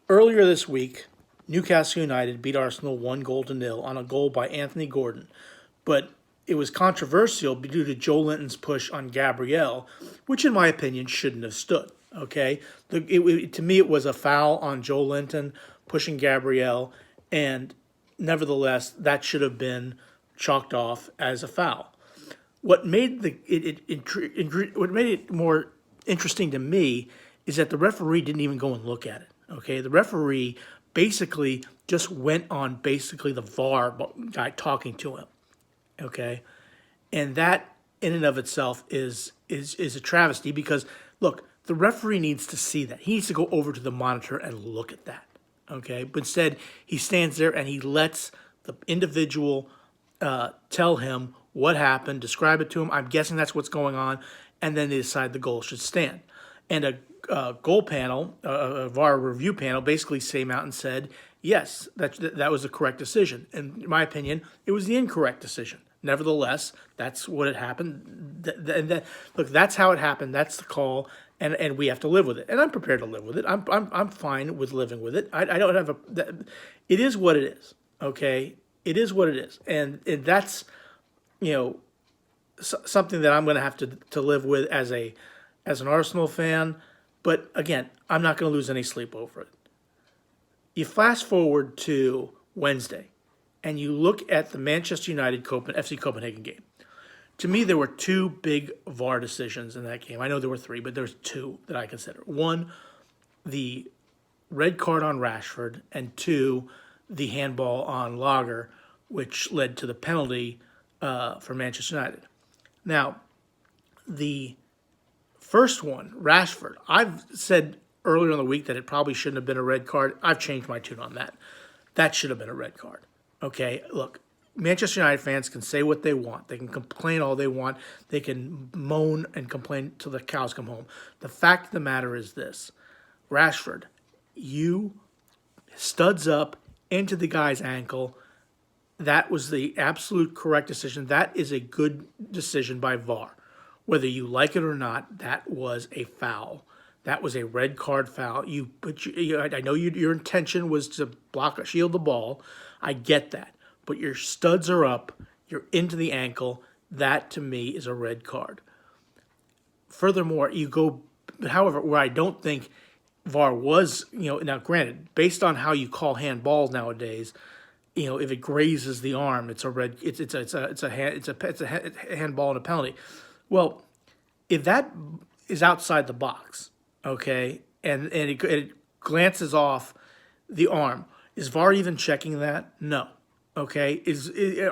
Earlier this week, Newcastle United beat Arsenal 1-0 on a goal by Anthony Gordon, but it was controversial due to Joe Linton's push on Gabriel, which in my opinion shouldn't have stood. Okay, to me it was a foul on Joe Linton pushing Gabriel, and nevertheless that should have been chalked off as a foul. What made what made it more interesting to me is that the referee didn't even go and look at it. Okay, the referee basically just went on basically the VAR guy talking to him. Okay, and that in and of itself is a travesty because look, the referee needs to see that. He needs to go over to the monitor and look at that. Okay, but instead he stands there and he lets the individual tell him what happened, describe it to him. I'm guessing that's what's going on, and then they decide the goal should stand. And a goal panel, a VAR review panel, basically came out and said, yes, that was the correct decision. And in my opinion, it was the incorrect decision. Nevertheless, that's what it happened. Look, that's how it happened. That's the call, and we have to live with it. And I'm prepared to live with it. I'm fine with living with it. I don't have it is what it is. Okay, it is what it is, and that's something that I'm going to have to live with as an Arsenal fan. But again, I'm not going to lose any sleep over it. You fast forward to Wednesday, and you look at the Manchester United FC Copenhagen game. To me, there were two big VAR decisions in that game. I know there were three, but there's two that I consider. One, the red card on Rashford, and two, the handball on Lager, which led to the penalty for Manchester United. Now, the first one, Rashford, I've said earlier in the week that it probably shouldn't have been a red card. I've changed my tune on that. That should have been a red card. Okay, look, Manchester United fans can say what they want. They can complain all they want. They can moan and complain till the cows come home. The fact of the matter is this. Rashford, you studs up into the guy's ankle. That was the absolute correct decision. That is a good decision by VAR. Whether you like it or not, that was a foul. That was a red card foul. I know your intention was to shield the ball. I get that. But your studs are up. You're into the ankle. That, to me, is a red card. Furthermore, however, where I don't think VAR was, now granted, based on how you call handballs nowadays, if it grazes the arm, it's a red. It's a handball and a penalty. Well, if that is outside the box, okay, and it glances off the arm, is VAR even checking that? No. Okay,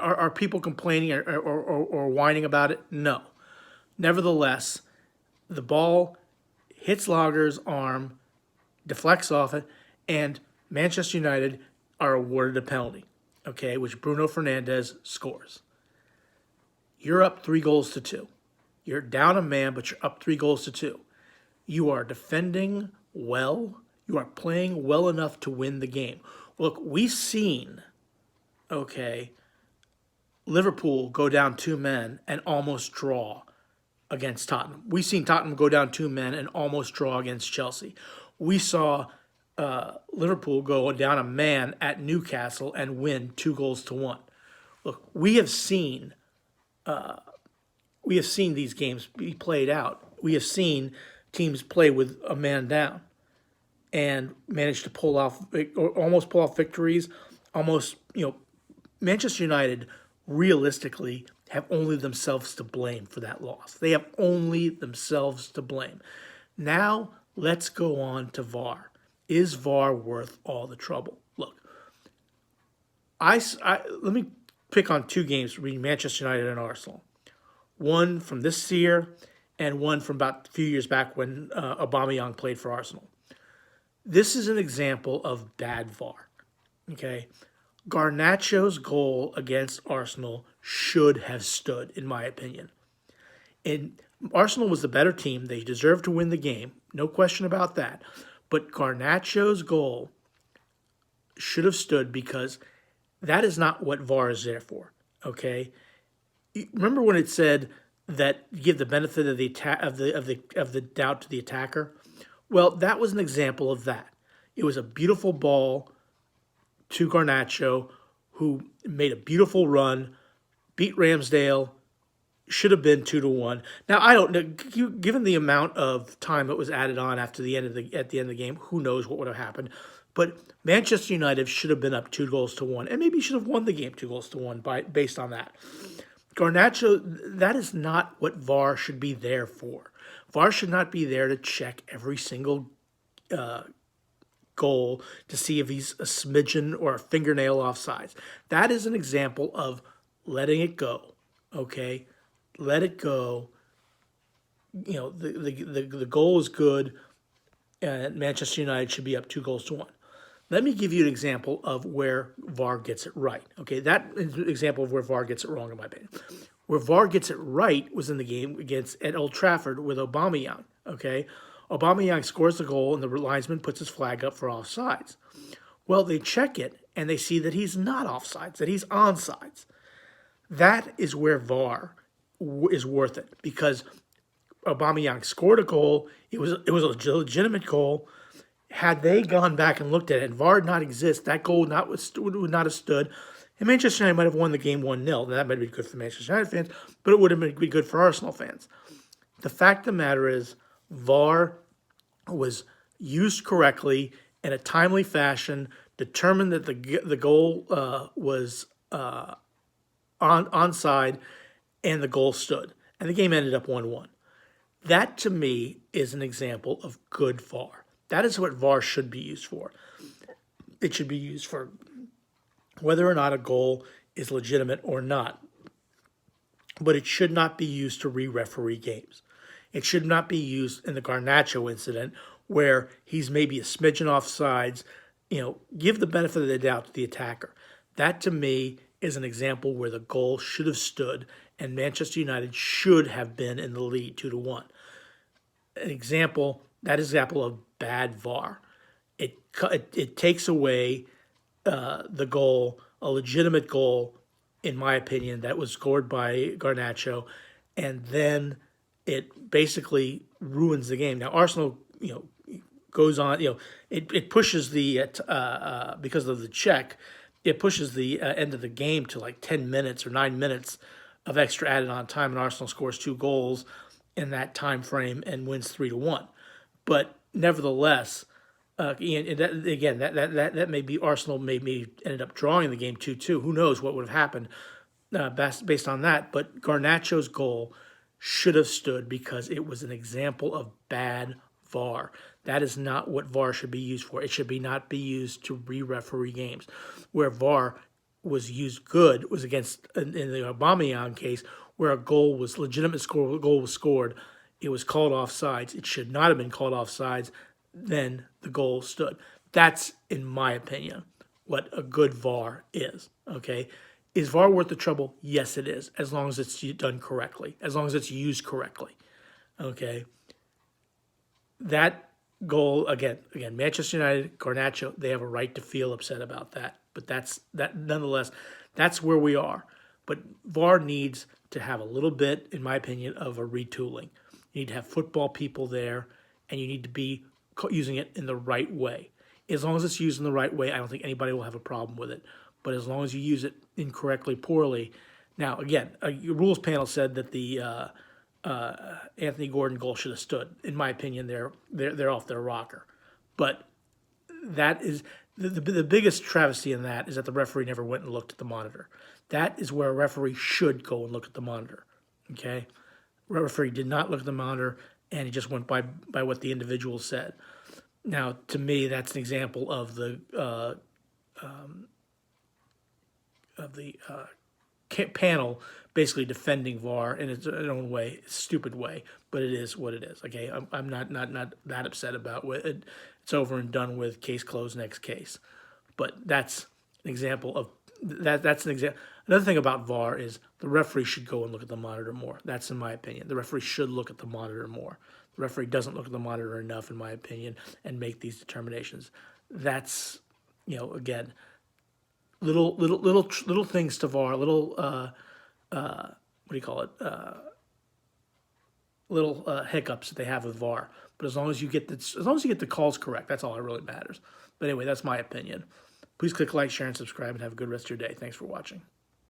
are people complaining or whining about it? No. Nevertheless, the ball hits Lager's arm, deflects off it, and Manchester United are awarded a penalty, okay, which Bruno Fernandes scores. You're up 3-2. You're down a man, but you're up 3-2. You are defending well. You are playing well enough to win the game. Look, we've seen, okay, Liverpool go down 2 men and almost draw against Tottenham. We've seen Tottenham go down 2 men and almost draw against Chelsea. We saw Liverpool go down a man at Newcastle and win 2-1. Look, we have seen these games be played out. We have seen teams play with a man down and manage to pull off or almost pull off victories. Almost, Manchester United realistically have only themselves to blame for that loss. They have only themselves to blame. Now let's go on to VAR. Is VAR worth all the trouble? Look, let me pick on 2 games between Manchester United and Arsenal. One from this year and one from about a few years back when Aubameyang played for Arsenal. This is an example of bad VAR. Okay, Garnacho's goal against Arsenal should have stood, in my opinion. And Arsenal was the better team. They deserved to win the game. No question about that. But Garnacho's goal should have stood because that is not what VAR is there for. Okay? Remember when it said that give the benefit of the doubt to the attacker? Well, that was an example of that. It was a beautiful ball to Garnacho, who made a beautiful run, beat Ramsdale, should have been 2-1. Now I don't know. Given the amount of time that was added on after the end of the game, who knows what would have happened? But Manchester United should have been up 2-1, and maybe should have won the game 2-1 based on that. Garnacho, that is not what VAR should be there for. VAR should not be there to check every single goal to see if he's a smidgen or a fingernail offsides. That is an example of letting it go. Okay, let it go. The goal is good, and Manchester United should be up 2-1. Let me give you an example of where VAR gets it right. Okay, that is an example of where VAR gets it wrong, in my opinion. Where VAR gets it right was in the game at Old Trafford with Aubameyang. Okay, Aubameyang scores the goal, and the linesman puts his flag up for offsides. Well, they check it, and they see that he's not offsides, that he's onside. That is where VAR is worth it, because Aubameyang scored a goal. It was a legitimate goal. Had they gone back and looked at it and VAR not exist, that goal would not have stood. And Manchester United might have won the game 1-0. That might be good for Manchester United fans, but it would have been good for Arsenal fans. The fact of the matter is, VAR was used correctly in a timely fashion, determined that the goal was onside, and the goal stood. And the game ended up 1-1. That, to me, is an example of good VAR. That is what VAR should be used for. It should be used for whether or not a goal is legitimate or not. But it should not be used to re-referee games. It should not be used in the Garnacho incident where he's maybe a smidgen offsides. Give the benefit of the doubt to the attacker. That, to me, is an example where the goal should have stood and Manchester United should have been in the lead 2-1. That is an example of bad VAR. It takes away the goal, a legitimate goal, in my opinion, that was scored by Garnacho, and then it basically ruins the game. Now Arsenal, goes on. It pushes the because of the check, it pushes the end of the game to like 10 minutes or 9 minutes of extra added on time, and Arsenal scores 2 goals in that time frame and wins 3-1. But nevertheless, that may be Arsenal maybe ended up drawing the game 2-2. Who knows what would have happened based on that? But Garnacho's goal should have stood because it was an example of bad VAR. That is not what VAR should be used for. It should not be used to re-referee games. Where VAR was used good was against in the Aubameyang case, where a goal was legitimate. Goal was scored. It was called offsides. It should not have been called offsides. Then the goal stood. That's, in my opinion, what a good VAR is. Okay, is VAR worth the trouble? Yes, it is, as long as it's done correctly, as long as it's used correctly. Okay, that goal again, Manchester United, Garnacho, they have a right to feel upset about that. But nonetheless, that's where we are. But VAR needs to have a little bit, in my opinion, of a retooling. You need to have football people there, and you need to be using it in the right way. As long as it's used in the right way, I don't think anybody will have a problem with it. But as long as you use it incorrectly, poorly. Now, again, a rules panel said that the Anthony Gordon goal should have stood. In my opinion, they're off their rocker. But that is the biggest travesty in that is that the referee never went and looked at the monitor. That is where a referee should go and look at the monitor. Okay, referee did not look at the monitor, and he just went by what the individual said. Now, to me, that's an example of the panel basically defending VAR in its own way, stupid way, but it is what it is. Okay, I'm not that upset about it. It's over and done with. Case closed. Next case. But that's an example of that. That's an example. Another thing about VAR is the referee should go and look at the monitor more. That's in my opinion. The referee should look at the monitor more. The referee doesn't look at the monitor enough, in my opinion, and make these determinations. That's, again, little things to VAR, little little hiccups that they have with VAR. But as long as you get the calls correct, that's all that really matters. But anyway, that's my opinion. Please click like, share, and subscribe, and have a good rest of your day. Thanks for watching.